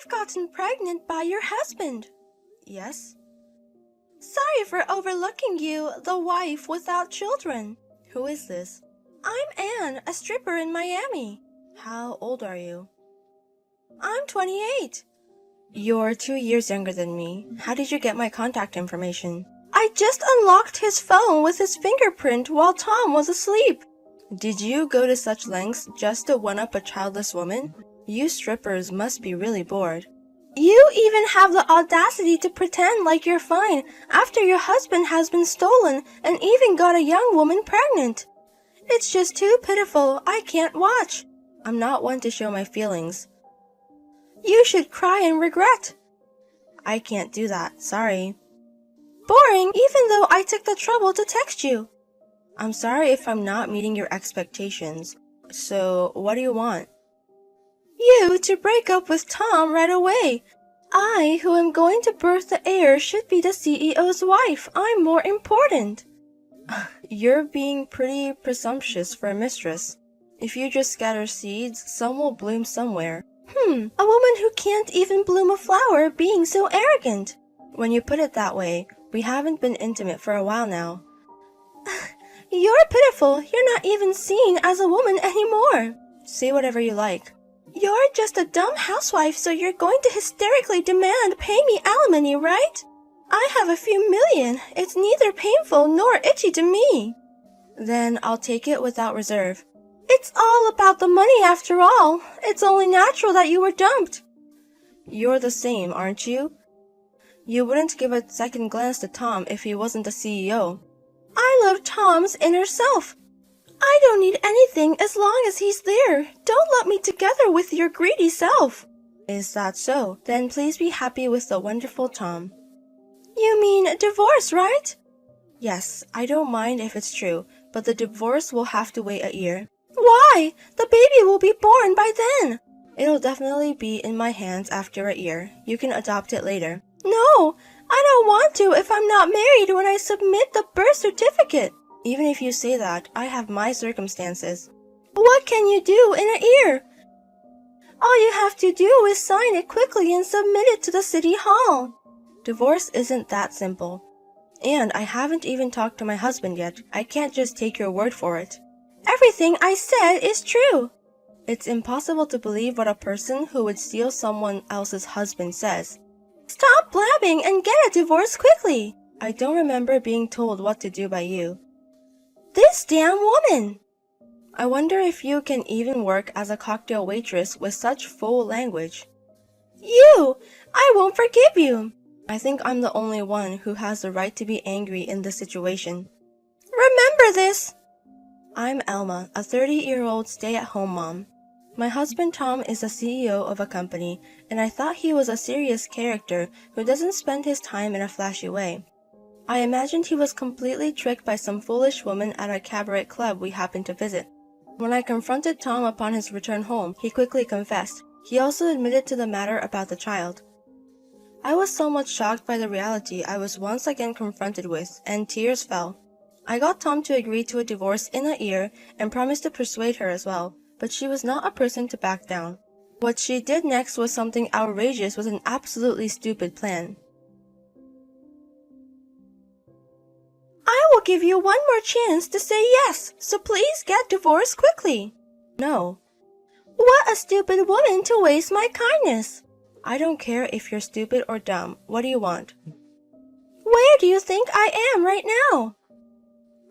I've gotten pregnant by your husband. Yes? Sorry for overlooking you, the wife without children. Who is this? I'm Anne, a stripper in Miami. How old are you? I'm 28. You're 2 years younger than me. How did you get my contact information? I just unlocked his phone with his fingerprint while Tom was asleep. Did you go to such lengths just to one-up a childless woman? You strippers must be really bored. You even have the audacity to pretend like you're fine after your husband has been stolen and even got a young woman pregnant. It's just too pitiful. I can't watch. I'm not one to show my feelings. You should cry in regret. I can't do that. Sorry. Boring, even though I took the trouble to text you. I'm sorry if I'm not meeting your expectations. So, what do you want? You to break up with Tom right away. I, who am going to birth the heir, should be the CEO's wife. I'm more important. You're being pretty presumptuous for a mistress. If you just scatter seeds, some will bloom somewhere. A woman who can't even bloom a flower being so arrogant. When you put it that way, we haven't been intimate for a while now. You're pitiful. You're not even seen as a woman anymore. Say whatever you like. You're just a dumb housewife, so you're going to hysterically demand pay me alimony, right? I have a few million. It's neither painful nor itchy to me. Then I'll take it without reserve. It's all about the money after all. It's only natural that you were dumped. You're the same, aren't you? You wouldn't give a second glance to Tom if he wasn't the CEO. I love Tom's inner self. I don't need anything as long as he's there. Don't lump me together with your greedy self. Is that so? Then please be happy with the wonderful Tom. You mean a divorce, right? Yes, I don't mind if it's true, but the divorce will have to wait a year. Why? The baby will be born by then. It'll definitely be in my hands after a year. You can adopt it later. No, I don't want to if I'm not married when I submit the birth certificate. Even if you say that, I have my circumstances. What can you do in a year? All you have to do is sign it quickly and submit it to the city hall. Divorce isn't that simple. And I haven't even talked to my husband yet. I can't just take your word for it. Everything I said is true. It's impossible to believe what a person who would steal someone else's husband says. Stop blabbing and get a divorce quickly. I don't remember being told what to do by you. This damn woman. I wonder if you can even work as a cocktail waitress with such full language. You! I won't forgive you. I think I'm the only one who has the right to be angry in this situation. Remember this. I'm Elma, a 30-year-old stay-at-home mom. My husband Tom is the CEO of a company, and I thought he was a serious character who doesn't spend his time in a flashy way. I imagined he was completely tricked by some foolish woman at a cabaret club we happened to visit. When I confronted Tom upon his return home, he quickly confessed. He also admitted to the matter about the child. I was somewhat shocked by the reality I was once again confronted with, and tears fell. I got Tom to agree to a divorce in a year and promised to persuade her as well, but she was not a person to back down. What she did next was something outrageous with an absolutely stupid plan. I will give you one more chance to say yes, so please get divorced quickly. No. What a stupid woman to waste my kindness. I don't care if you're stupid or dumb. What do you want? Where do you think I am right now?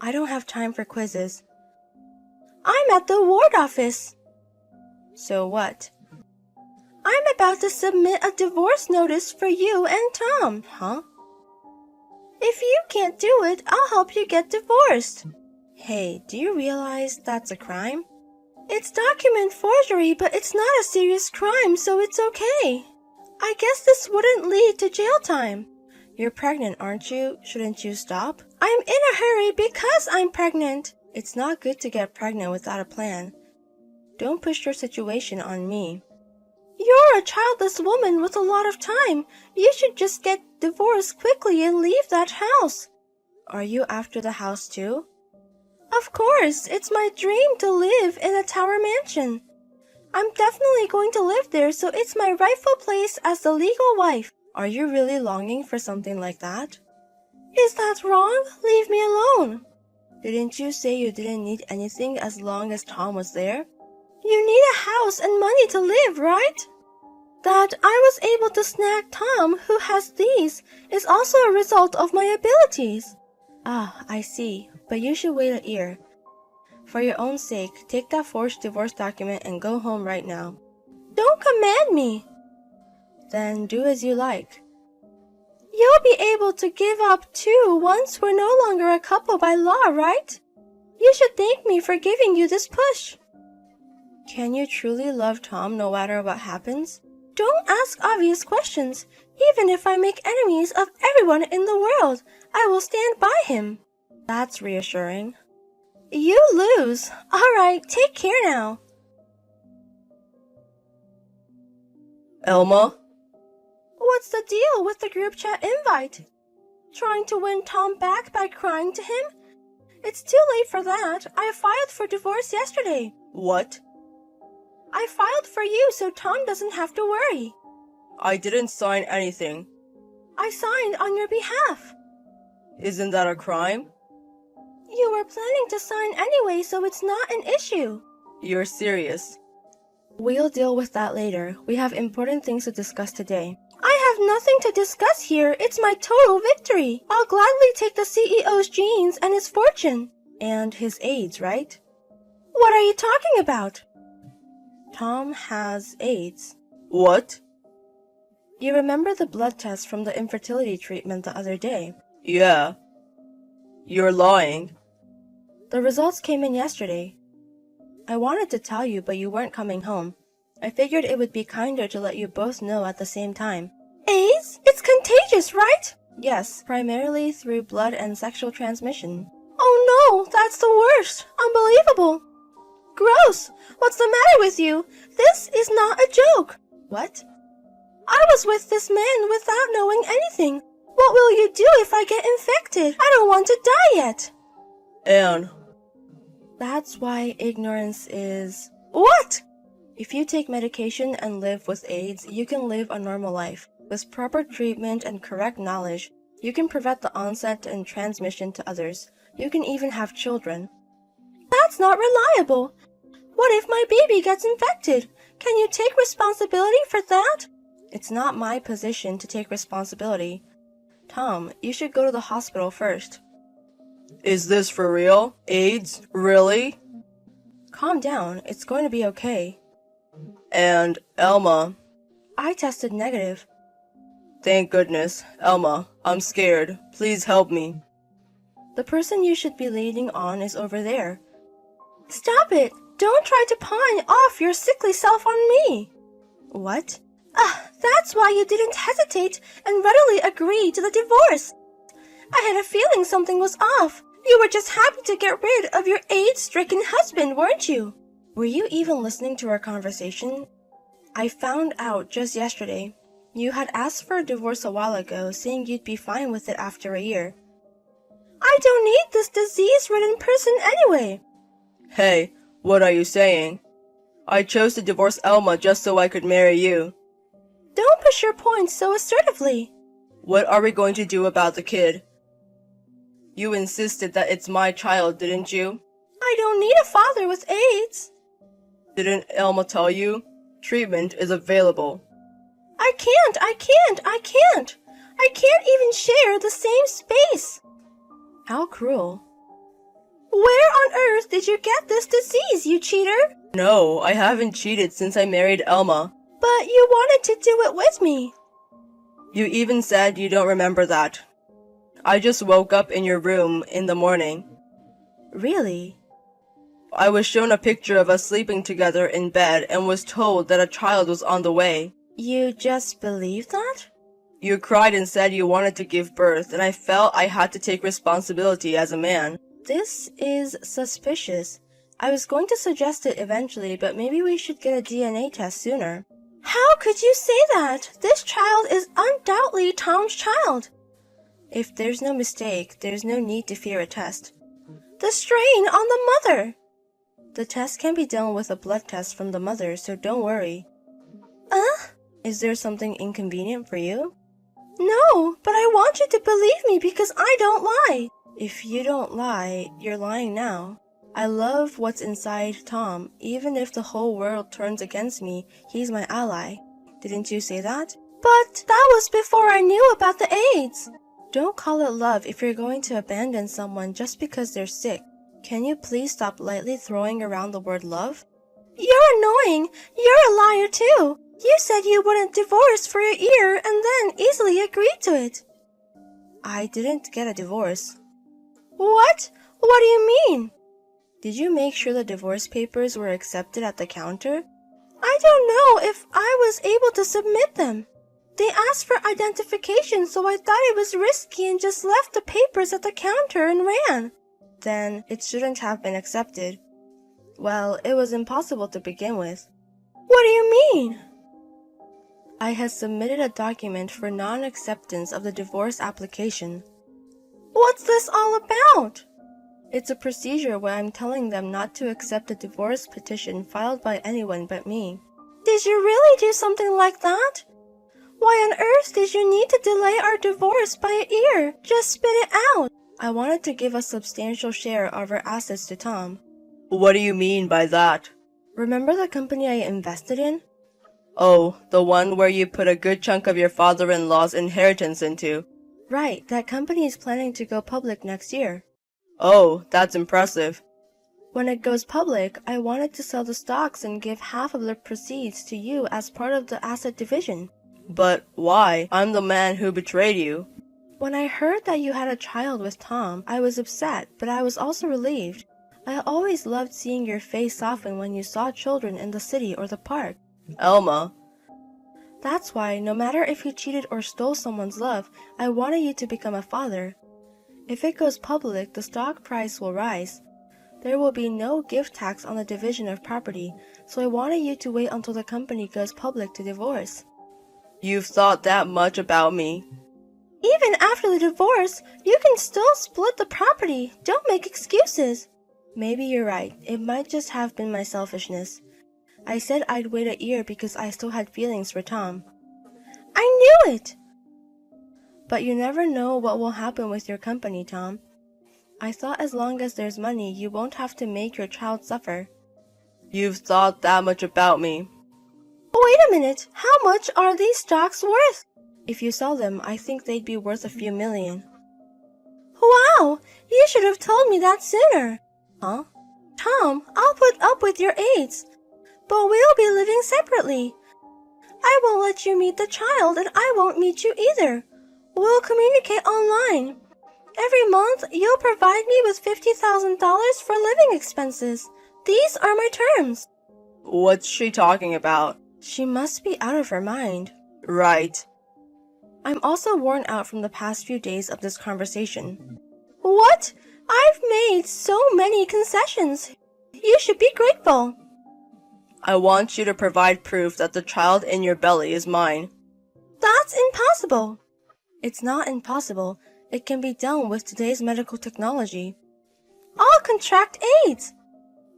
I don't have time for quizzes. I'm at the ward office. So what? I'm about to submit a divorce notice for you and Tom. Huh? If you can't do it, I'll help you get divorced. Hey, do you realize that's a crime? It's document forgery, but it's not a serious crime, so it's okay. I guess this wouldn't lead to jail time. You're pregnant, aren't you? Shouldn't you stop? I'm in a hurry because I'm pregnant. It's not good to get pregnant without a plan. Don't push your situation on me. You're a childless woman with a lot of time. You should just get divorced quickly and leave that house. Are you after the house too? Of course, it's my dream to live in a tower mansion. I'm definitely going to live there, so it's my rightful place as the legal wife. Are you really longing for something like that? Is that wrong? Leave me alone. Didn't you say you didn't need anything as long as Tom was there? You need a house and money to live, right? That I was able to snag Tom, who has these, is also a result of my abilities. Ah, I see. But you should wait a year. For your own sake, take that forged divorce document and go home right now. Don't command me. Then do as you like. You'll be able to give up too once we're no longer a couple by law, right? You should thank me for giving you this push. Can you truly love Tom no matter what happens? Don't ask obvious questions. Even if I make enemies of everyone in the world, I will stand by him. That's reassuring. You lose. Alright, take care now. Elma? What's the deal with the group chat invite? Trying to win Tom back by crying to him? It's too late for that. I filed for divorce yesterday. What? I filed for you so Tom doesn't have to worry. I didn't sign anything. I signed on your behalf. Isn't that a crime? You were planning to sign anyway, so it's not an issue. You're serious. We'll deal with that later. We have important things to discuss today. I have nothing to discuss here. It's my total victory. I'll gladly take the CEO's jeans and his fortune. And his AIDS, right? What are you talking about? Tom has AIDS. What? You remember the blood test from the infertility treatment the other day? Yeah. You're lying. The results came in yesterday. I wanted to tell you, but you weren't coming home. I figured it would be kinder to let you both know at the same time. AIDS? It's contagious, right? Yes, primarily through blood and sexual transmission. Oh no, that's the worst. Unbelievable. Gross. What's the matter with you? This is not a joke. What? I was with this man without knowing anything. What will you do if I get infected? I don't want to die yet. Anne. That's why ignorance is... What? If you take medication and live with AIDS, you can live a normal life. With proper treatment and correct knowledge, you can prevent the onset and transmission to others. You can even have children. That's not reliable. What if my baby gets infected? Can you take responsibility for that? It's not my position to take responsibility. Tom, you should go to the hospital first. Is this for real? AIDS? Really? Calm down. It's going to be okay. And, Elma. I tested negative. Thank goodness. Elma, I'm scared. Please help me. The person you should be leaning on is over there. Stop it! Don't try to pawn off your sickly self on me! What? That's why you didn't hesitate and readily agree to the divorce. I had a feeling something was off. You were just happy to get rid of your AIDS-stricken husband, weren't you? Were you even listening to our conversation? I found out just yesterday. You had asked for a divorce a while ago, saying you'd be fine with it after a year. I don't need this disease-ridden person anyway. Hey, what are you saying? I chose to divorce Elma just so I could marry you. Don't push your points so assertively. What are we going to do about the kid? You insisted that it's my child, didn't you? I don't need a father with AIDS. Didn't Elma tell you? Treatment is available. I can't. I can't even share the same space. How cruel. Where on earth did you get this disease, you cheater? No, I haven't cheated since I married Elma. But you wanted to do it with me. You even said you don't remember that. I just woke up in your room in the morning. Really? I was shown a picture of us sleeping together in bed and was told that a child was on the way. You just believed that? You cried and said you wanted to give birth, and I felt I had to take responsibility as a man. This is suspicious. I was going to suggest it eventually, but maybe we should get a DNA test sooner. How could you say that? This child is undoubtedly Tom's child. If there's no mistake, there's no need to fear a test. The strain on the mother. The test can be done with a blood test from the mother, so don't worry. Is there something inconvenient for you? No, but I want you to believe me because I don't lie. If you don't lie, you're lying now. I love what's inside Tom. Even if the whole world turns against me, he's my ally. Didn't you say that? But that was before I knew about the AIDS. Don't call it love if you're going to abandon someone just because they're sick. Can you please stop lightly throwing around the word love? You're annoying. You're a liar too. You said you wouldn't divorce for a year and then easily agreed to it. I didn't get a divorce. What? What do you mean? Did you make sure the divorce papers were accepted at the counter? I don't know if I was able to submit them. They asked for identification, so I thought it was risky and just left the papers at the counter and ran. Then it shouldn't have been accepted. Well, it was impossible to begin with. What do you mean? I had submitted a document for non-acceptance of the divorce application. What's this all about? It's a procedure where I'm telling them not to accept a divorce petition filed by anyone but me. Did you really do something like that? Why on earth did you need to delay our divorce by a year? Just spit it out. I wanted to give a substantial share of our assets to Tom. What do you mean by that? Remember the company I invested in? Oh, the one where you put a good chunk of your father-in-law's inheritance into. Right, that company is planning to go public next year. Oh, that's impressive. When it goes public, I wanted to sell the stocks and give half of the proceeds to you as part of the asset division. But why? I'm the man who betrayed you. When I heard that you had a child with Tom, I was upset, but I was also relieved. I always loved seeing your face soften when you saw children in the city or the park. Elma. That's why, no matter if you cheated or stole someone's love, I wanted you to become a father. If it goes public, the stock price will rise. There will be no gift tax on the division of property, so I wanted you to wait until the company goes public to divorce. You've thought that much about me. Even after the divorce, you can still split the property. Don't make excuses. Maybe you're right. It might just have been my selfishness. I said I'd wait a year because I still had feelings for Tom. I knew it! But you never know what will happen with your company, Tom. I thought as long as there's money, you won't have to make your child suffer. You've thought that much about me. Wait a minute. How much are these stocks worth? If you sell them, I think they'd be worth a few million. Wow! You should have told me that sooner. Huh? Tom, I'll put up with your AIDS, but we'll be living separately. I won't let you meet the child, and I won't meet you either. We'll communicate online. Every month, you'll provide me with $50,000 for living expenses. These are my terms. What's she talking about? She must be out of her mind. Right. I'm also worn out from the past few days of this conversation. What? I've made so many concessions. You should be grateful. I want you to provide proof that the child in your belly is mine. That's impossible. It's not impossible. It can be done with today's medical technology. I'll contract AIDS.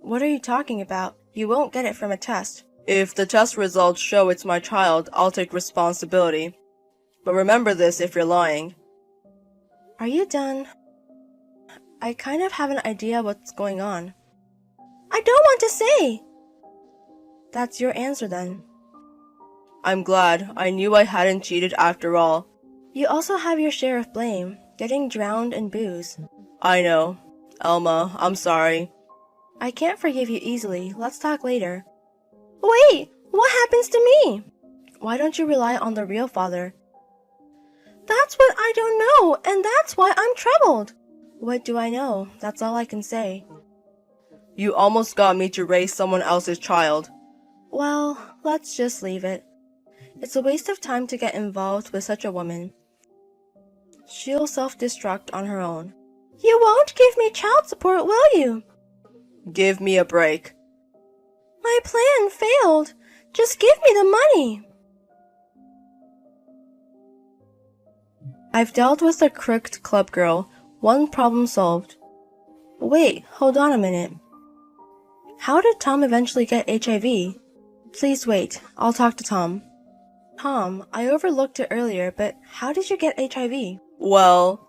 What are you talking about? You won't get it from a test. If the test results show it's my child, I'll take responsibility. But remember this if you're lying. Are you done? I kind of have an idea what's going on. I don't want to say. That's your answer then. I'm glad. I knew I hadn't cheated after all. You also have your share of blame, getting drowned in booze. I know. Elma, I'm sorry. I can't forgive you easily. Let's talk later. Wait, what happens to me? Why don't you rely on the real father? That's what I don't know, and that's why I'm troubled. What do I know? That's all I can say. You almost got me to raise someone else's child. Well, let's just leave it. It's a waste of time to get involved with such a woman. She'll self-destruct on her own. You won't give me child support, will you? Give me a break. My plan failed. Just give me the money. I've dealt with a crooked club girl. One problem solved. Wait, hold on a minute. How did Tom eventually get HIV? Please wait, I'll talk to Tom. Tom, I overlooked it earlier, but how did you get HIV? Well,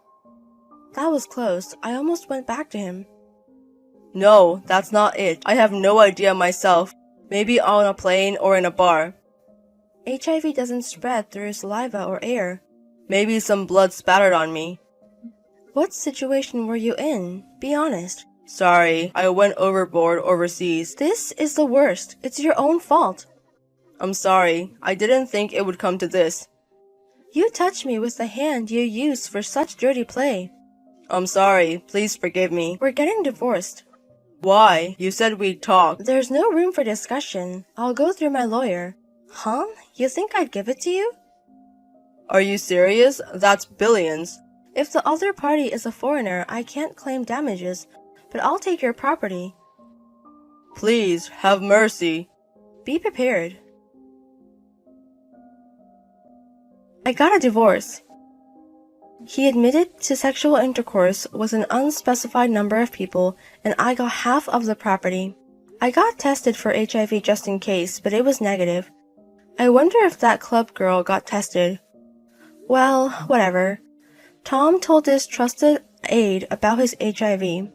that was close. I almost went back to him. No, that's not it. I have no idea myself. Maybe on a plane or in a bar. HIV doesn't spread through saliva or air. Maybe some blood spattered on me. What situation were you in? Be honest. Sorry, I went overboard overseas. This is the worst. It's your own fault. I'm sorry. I didn't think it would come to this. You touched me with the hand you used for such dirty play. I'm sorry. Please forgive me. We're getting divorced. Why? You said we'd talk. There's no room for discussion. I'll go through my lawyer. Huh? You think I'd give it to you? Are you serious? That's billions. If the other party is a foreigner, I can't claim damages, but I'll take your property. Please, have mercy. Be prepared. I got a divorce. He admitted to sexual intercourse with an unspecified number of people, and I got half of the property. I got tested for HIV just in case, but it was negative. I wonder if that club girl got tested. Well, whatever. Tom told his trusted aide about his HIV.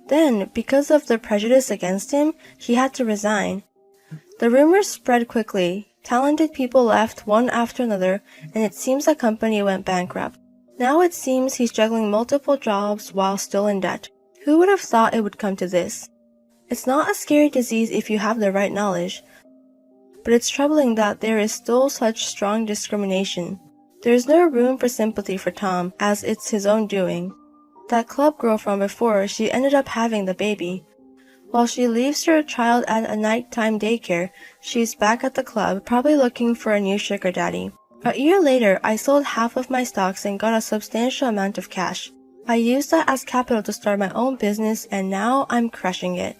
Then, because of the prejudice against him, he had to resign. The rumors spread quickly. Talented people left one after another, and it seems the company went bankrupt. Now it seems he's juggling multiple jobs while still in debt. Who would have thought it would come to this? It's not a scary disease if you have the right knowledge, but it's troubling that there is still such strong discrimination. There's no room for sympathy for Tom, as it's his own doing. That club girl from before, she ended up having the baby. While she leaves her child at a nighttime daycare, she's back at the club, probably looking for a new sugar daddy. A year later, I sold half of my stocks and got a substantial amount of cash. I used that as capital to start my own business, and now I'm crushing it.